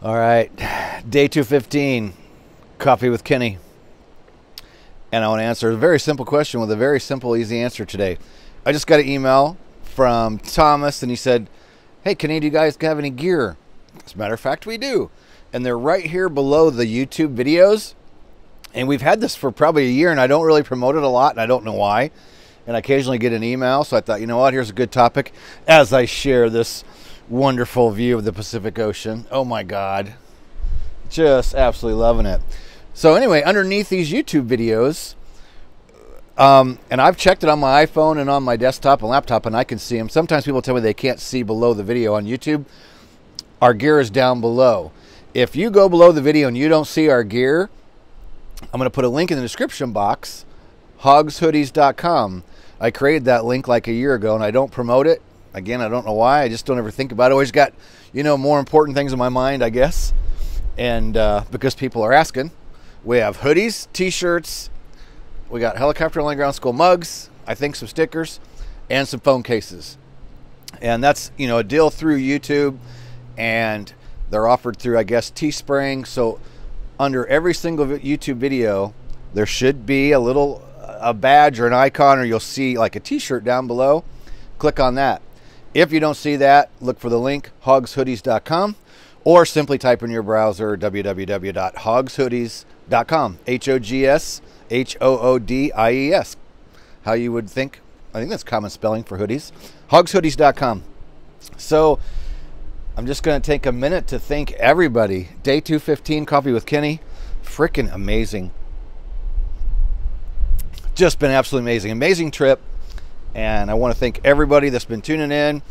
All right, day 215, coffee with Kenny. And I want to answer a very simple question with a very simple, easy answer today. I just got an email from Thomas, and he said, "Hey, Kenny, do you guys have any gear?" As a matter of fact, we do. And they're right here below the YouTube videos. And we've had this for probably a year, and I don't really promote it a lot, and I don't know why. And I occasionally get an email, so I thought, you know what, here's a good topic as I share this wonderful view of the Pacific Ocean. Oh my God. Just absolutely loving it. So anyway, underneath these YouTube videos, and I've checked it on my iPhone and on my desktop and laptop, and I can see them. Sometimes people tell me they can't see below the video on YouTube. Our gear is down below. If you go below the video and you don't see our gear, I'm going to put a link in the description box, hogshoodies.com. I created that link like a year ago, and I don't promote it. Again, I don't know why. I just don't ever think about it. I always got, more important things in my mind, I guess. And because people are asking, we have hoodies, t-shirts, we got Helicopter Online Ground School mugs, I think some stickers, and some phone cases. And that's, a deal through YouTube, and they're offered through, I guess, Teespring. So under every single YouTube video, there should be a badge or an icon, or you'll see like a t-shirt down below. Click on that. If you don't see that, look for the link, hogshoodies.com, or simply type in your browser www.hogshoodies.com, HOGSHOODIES. How you would think. I think that's common spelling for hoodies. Hogshoodies.com. So I'm just going to take a minute to thank everybody. Day 215, Coffee with Kenny. Freaking amazing. Just been absolutely amazing. Amazing trip. And I want to thank everybody that's been tuning in.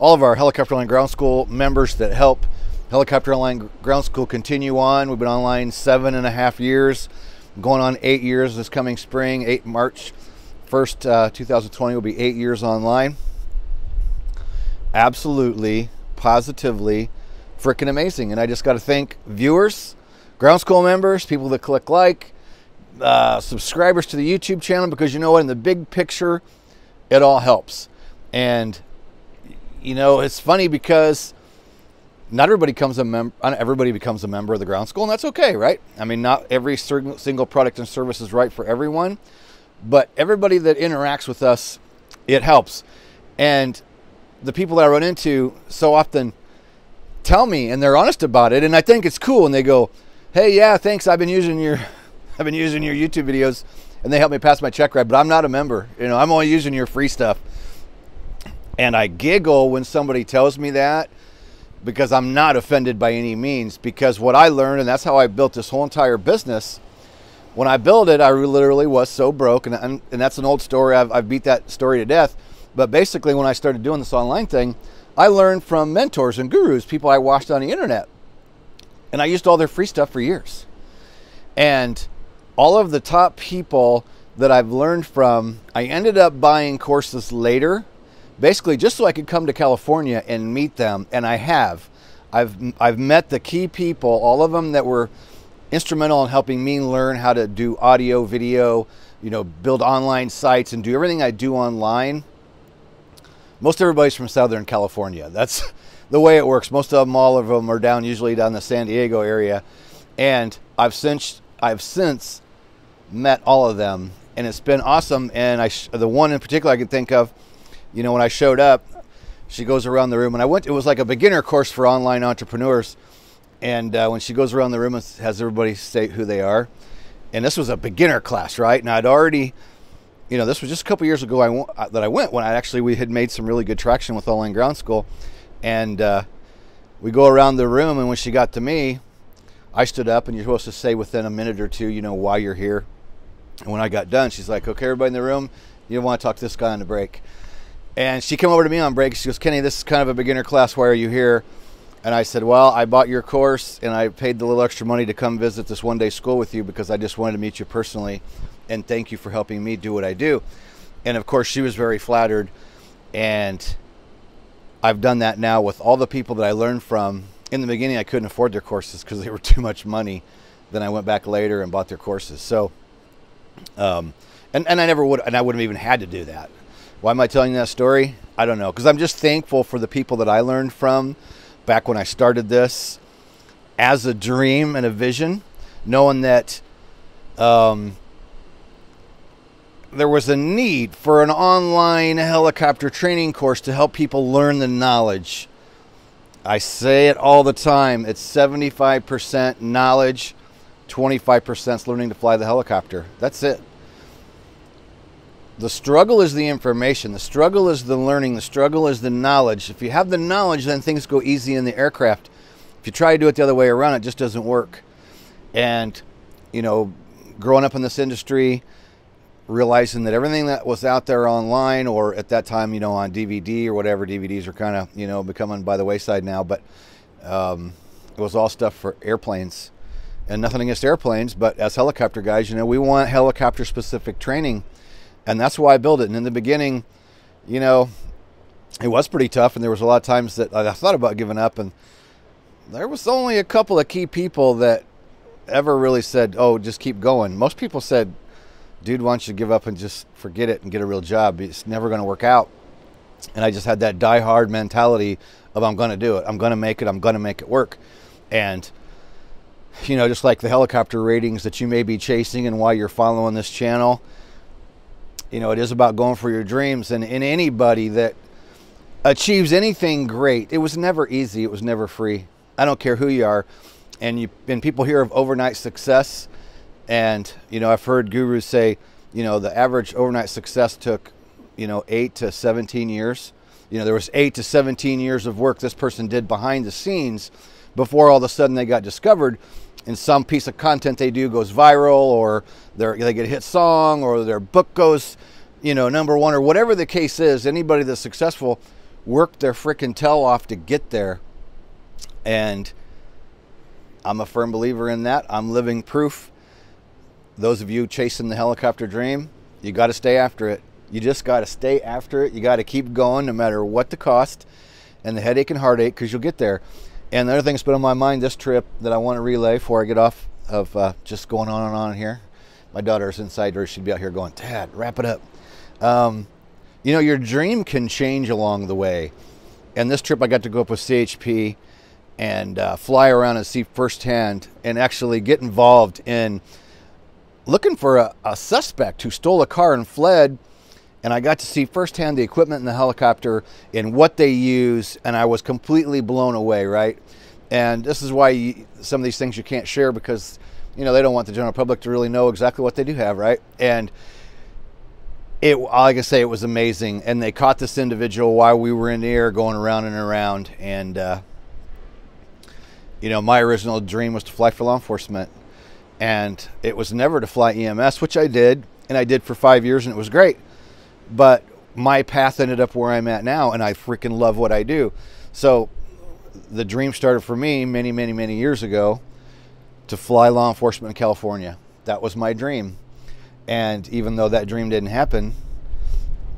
All of our Helicopter Online Ground School members that help Helicopter Online Ground School continue on. We've been online 7.5 years. Going on 8 years this coming spring. March 1st, 2020 will be 8 years online. Absolutely, positively, freaking amazing. And I just got to thank viewers, ground school members, people that click like, subscribers to the YouTube channel, because you know what, in the big picture, it all helps. And it's funny because not everybody becomes a member of the ground school, and that's okay, right? I mean, not every single product and service is right for everyone, but everybody that interacts with us, it helps. And the people that I run into so often tell me, and they're honest about it, and I think it's cool, and they go, "Hey, yeah, thanks, I've been using your YouTube videos, and they help me pass my check ride, but I'm not a member. I'm only using your free stuff." And I giggle when somebody tells me that, because I'm not offended by any means, because what I learned, and that's how I built this whole entire business. When I built it, I literally was so broke, and that's an old story. I've beat that story to death. But basically, when I started doing this online thing, I learned from mentors and gurus, people I watched on the internet. And I used all their free stuff for years. And all of the top people that I've learned from, I ended up buying courses later, basically just so I could come to California and meet them. And I have. I've met the key people, all of them that were instrumental in helping me learn how to do audio, video, build online sites and do everything I do online. Most everybody's from Southern California. That's the way it works. Most of them, all of them, are usually down the San Diego area. And I've since met all of them, and it's been awesome. And the one in particular I can think of, when I showed up, she goes around the room, and it was like a beginner course for online entrepreneurs. And when she goes around the room and has everybody state who they are, and this was a beginner class, right? And I'd already, this was just a couple years ago that I went, when we had made some really good traction with Online Ground School. And we go around the room, and when she got to me, I stood up, and you're supposed to say within a minute or two, why you're here. And when I got done, she's like, "Okay, everybody in the room, you want to talk to this guy on the break." And she came over to me on break. She goes, "Kenny, this is kind of a beginner class. Why are you here?" And I said, "Well, I bought your course, and I paid the little extra money to come visit this one-day school with you, because I just wanted to meet you personally, and thank you for helping me do what I do." And of course, she was very flattered. And I've done that now with all the people that I learned from. In the beginning, I couldn't afford their courses because they were too much money. Then I went back later and bought their courses. So, and I never would, and I wouldn't have even had to do that. Why am I telling you that story? I don't know, because I'm just thankful for the people that I learned from back when I started this. as a dream and a vision, knowing that there was a need for an online helicopter training course to help people learn the knowledge. I say it all the time. It's 75% knowledge, 25% learning to fly the helicopter. That's it. The struggle is the information. The struggle is the learning. The struggle is the knowledge. If you have the knowledge, then things go easy in the aircraft. If you try to do it the other way around, it just doesn't work. And, you know, growing up in this industry, realizing that everything that was out there online, or at that time, you know, on DVD or whatever, DVDs are kind of, you know, becoming by the wayside now, but it was all stuff for airplanes. And nothing against airplanes, but as helicopter guys, you know, we want helicopter specific training. And that's why I built it. And in the beginning, you know, it was pretty tough. And there was a lot of times that I thought about giving up. And there was only a couple of key people that ever really said, oh, just keep going. Most people said, dude, why don't you give up and just forget it and get a real job? It's never going to work out. And I just had that die-hard mentality of I'm going to do it. I'm going to make it. I'm going to make it work. And, you know, just like the helicopter ratings that you may be chasing and why you're following this channel, you know, it is about going for your dreams. And anybody that achieves anything great, it was never easy. It was never free. I don't care who you are. And people hear of overnight success. And, you know, I've heard gurus say, you know, the average overnight success took, you know, 8 to 17 years. You know, there was 8 to 17 years of work this person did behind the scenes before all of a sudden they got discovered. And some piece of content they do goes viral, or they get a hit song, or their book goes, you know, #1, or whatever the case is. Anybody that's successful worked their freaking tail off to get there. And I'm a firm believer in that. I'm living proof. Those of you chasing the helicopter dream, you got to stay after it. You just got to stay after it. You got to keep going no matter what the cost and the headache and heartache, because you'll get there. And the other thing that's been on my mind this trip that I want to relay before I get off of just going on and on here. My daughter's inside her. She'd be out here going, Dad, wrap it up. You know, your dream can change along the way. And this trip I got to go up with CHP and fly around and see firsthand and actually get involved in looking for a suspect who stole a car and fled. And I got to see firsthand the equipment in the helicopter and what they use, and I was completely blown away, right? And this is why some of these things you can't share, because, you know, they don't want the general public to really know exactly what they do have, right? And all I can say, it was amazing. And they caught this individual while we were in the air going around and around. And, you know, my original dream was to fly for law enforcement. And it was never to fly EMS, which I did. And I did for 5 years, and it was great. But my path ended up where I'm at now, and I freaking love what I do. So the dream started for me many, many, many years ago to fly law enforcement in California. That was my dream. And even though that dream didn't happen,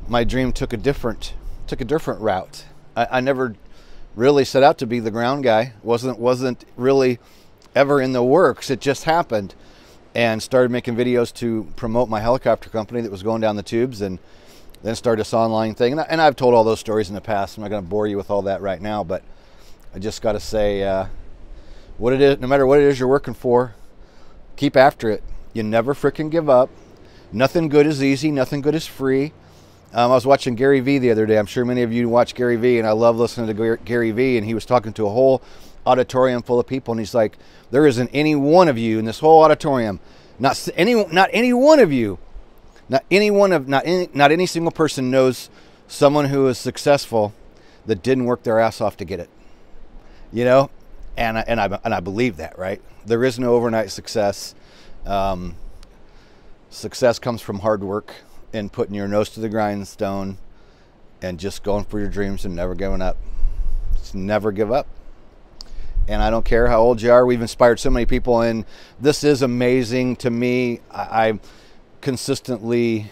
my dream took a different route. I never really set out to be the ground guy. Wasn't really ever in the works. It just happened. And started making videos to promote my helicopter company that was going down the tubes, and then started this online thing. And I've told all those stories in the past. I'm not going to bore you with all that right now, but I just got to say, what it is, no matter what it is you're working for, keep after it. You never freaking give up. Nothing good is easy. Nothing good is free. I was watching Gary Vee the other day. I'm sure many of you watch Gary Vee, and I love listening to Gary Vee. And he was talking to a whole auditorium full of people, and he's like, there isn't any one of you in this whole auditorium, not any one of you, not any single person knows someone who is successful that didn't work their ass off to get it. You know, and I believe that, right? There is no overnight success. Success comes from hard work and putting your nose to the grindstone and just going for your dreams and never giving up. Just never give up. And I don't care how old you are. We've inspired so many people, and this is amazing to me. I'm consistently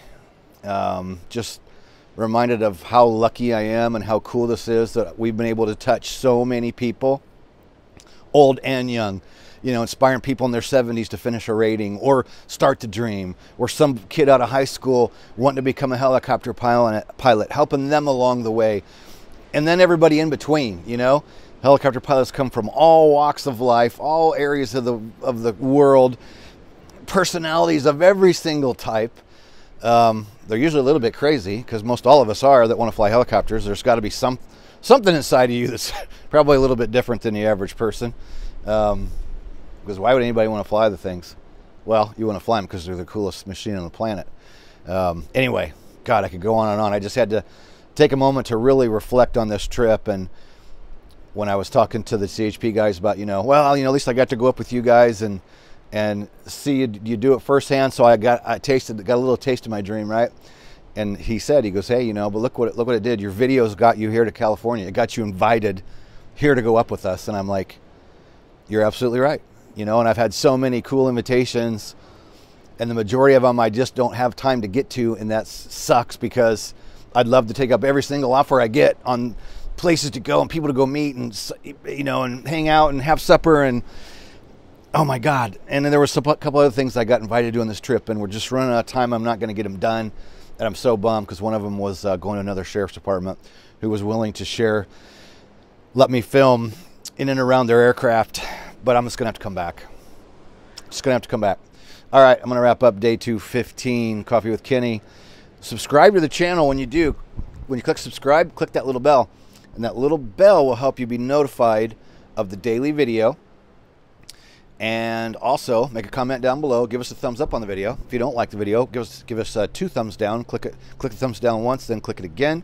just reminded of how lucky I am and how cool this is that we've been able to touch so many people, old and young. You know, inspiring people in their 70s to finish a rating or start to dream, or some kid out of high school wanting to become a helicopter pilot, helping them along the way. And then everybody in between, you know. Helicopter pilots come from all walks of life, all areas of the world, personalities of every single type. They're usually a little bit crazy, because most all of us are that want to fly helicopters. There's got to be something inside of you that's probably a little bit different than the average person. Because why would anybody want to fly the things? Well, you want to fly them because they're the coolest machine on the planet. Anyway, God, I could go on and on. I just had to take a moment to really reflect on this trip. And when I was talking to the CHP guys about, well, at least I got to go up with you guys and see you do it firsthand. So I got a little taste of my dream, right? And he goes, hey, but look what it did. Your videos got you here to California. It got you invited here to go up with us. And I'm like, you're absolutely right. And I've had so many cool invitations, and the majority of them I just don't have time to get to, and that sucks, because I'd love to take up every single offer I get on places to go and people to go meet and, and hang out and have supper, and oh my God. And then there was a couple other things I got invited to on this trip, and we're just running out of time. I'm not going to get them done. And I'm so bummed, because one of them was going to another sheriff's department who was willing to let me film in and around their aircraft. But I'm just going to have to come back. All right, I'm going to wrap up day 215, Coffee with Kenny. Subscribe to the channel when you do. When you click subscribe, click that little bell. And that little bell will help you be notified of the daily video. And also, make a comment down below. Give us a thumbs up on the video. If you don't like the video, give us 2 thumbs down. Click the thumbs down once, then click it again.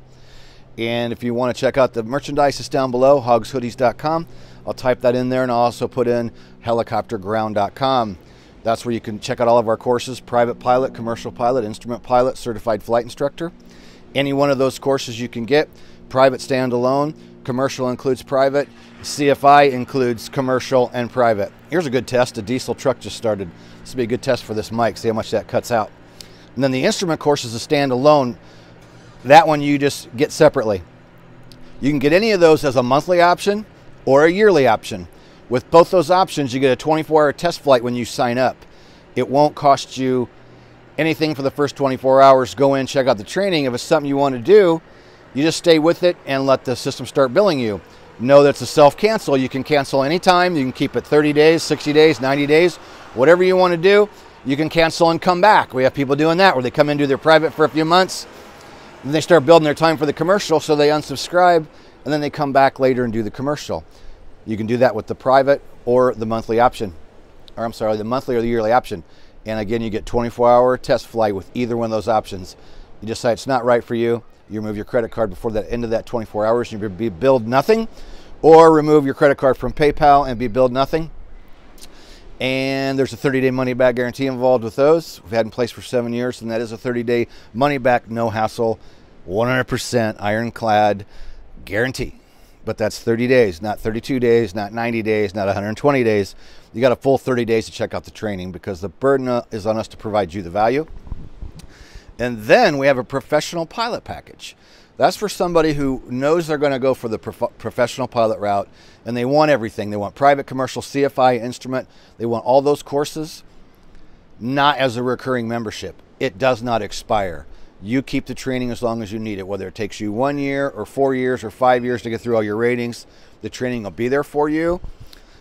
And if you want to check out the merchandise, it's down below, hogshoodies.com. I'll type that in there, and I'll also put in helicopterground.com. That's where you can check out all of our courses: private pilot, commercial pilot, instrument pilot, certified flight instructor. Any one of those courses you can get. Private standalone, commercial includes private, CFI includes commercial and private. Here's a good test. A diesel truck just started. This will be a good test for this mic, see how much that cuts out. And then the instrument course is a standalone. That one you just get separately. You can get any of those as a monthly option or a yearly option. With both those options, you get a 24-hour test flight when you sign up. It won't cost you anything for the first 24 hours. Go in, check out the training. If it's something you want to do, you just stay with it and let the system start billing you. Know that it's a self-cancel. You can cancel anytime. You can keep it 30 days, 60 days, 90 days, whatever you want to do. You can cancel and come back. We have people doing that, where they come in, do their private for a few months, and they start building their time for the commercial, so they unsubscribe, and then they come back later and do the commercial. You can do that with the private or the monthly option. Or I'm sorry, the monthly or the yearly option. And again, you get 24-hour test flight with either one of those options. You decide it's not right for you, you remove your credit card before the end of that 24 hours, and you'll be billed nothing. Or remove your credit card from PayPal and be billed nothing. And there's a 30-day money-back guarantee involved with those. We've had in place for 7 years, and that is a 30-day money-back, no hassle, 100% ironclad guarantee. But that's 30 days, not 32 days, not 90 days, not 120 days. You got a full 30 days to check out the training, because the burden is on us to provide you the value. And then we have a professional pilot package. That's for somebody who knows they're going to go for the professional pilot route, and they want everything. They want private, commercial, CFI, instrument. They want all those courses, not as a recurring membership. It does not expire. You keep the training as long as you need it, whether it takes you 1 year or 4 years or 5 years to get through all your ratings. The training will be there for you.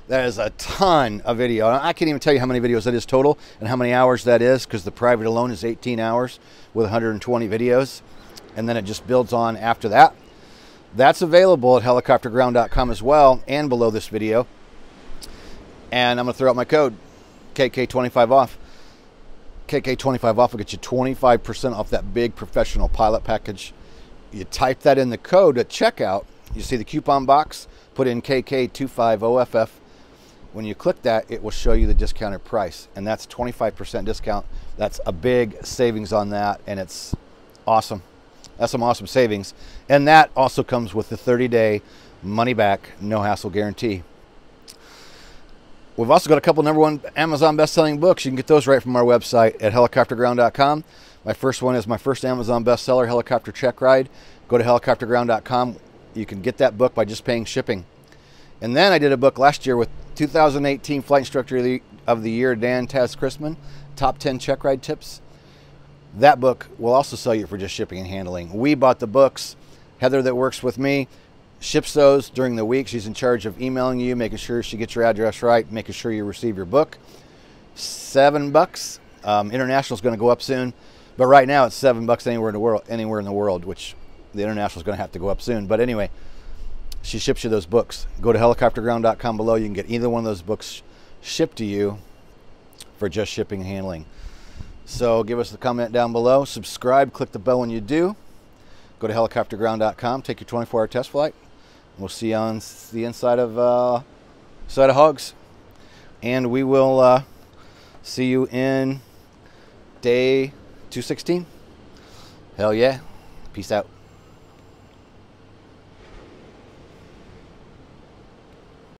That is a ton of video. I can't even tell you how many videos that is total and how many hours that is, because the private alone is 18 hours with 120 videos. And then it just builds on after that. That's available at helicopterground.com as well, and below this video. And I'm going to throw out my code, KK25 off. KK25 off will get you 25% off that big professional pilot package. You type that in the code at checkout. You see the coupon box, put in KK25OFF. When you click that, it will show you the discounted price, and that's 25% discount. That's a big savings on that, and it's awesome. That's some awesome savings. And that also comes with the 30-day money-back, no-hassle guarantee. We've also got a couple #1 Amazon best-selling books. You can get those right from our website at helicopterground.com. My first one is my first Amazon bestseller, Helicopter Check Ride. Go to helicopterground.com. You can get that book by just paying shipping. And then I did a book last year with 2018 Flight Instructor of the Year, Dan Taz Chrisman, Top 10 Check Ride Tips. That book will also sell you for just shipping and handling. We bought the books. Heather, that works with me, ships those during the week. She's in charge of emailing you, making sure she gets your address right, making sure you receive your book. $7. International is going to go up soon, but right now it's $7 anywhere in the world, which the international is going to have to go up soon. But anyway, she ships you those books. Go to helicopterground.com below. You can get either one of those books shipped to you for just shipping and handling. So give us a comment down below. Subscribe. Click the bell when you do. Go to helicopterground.com. Take your 24-hour test flight. We'll see you on the inside of Hugs. And we will see you in day 216. Hell yeah. Peace out.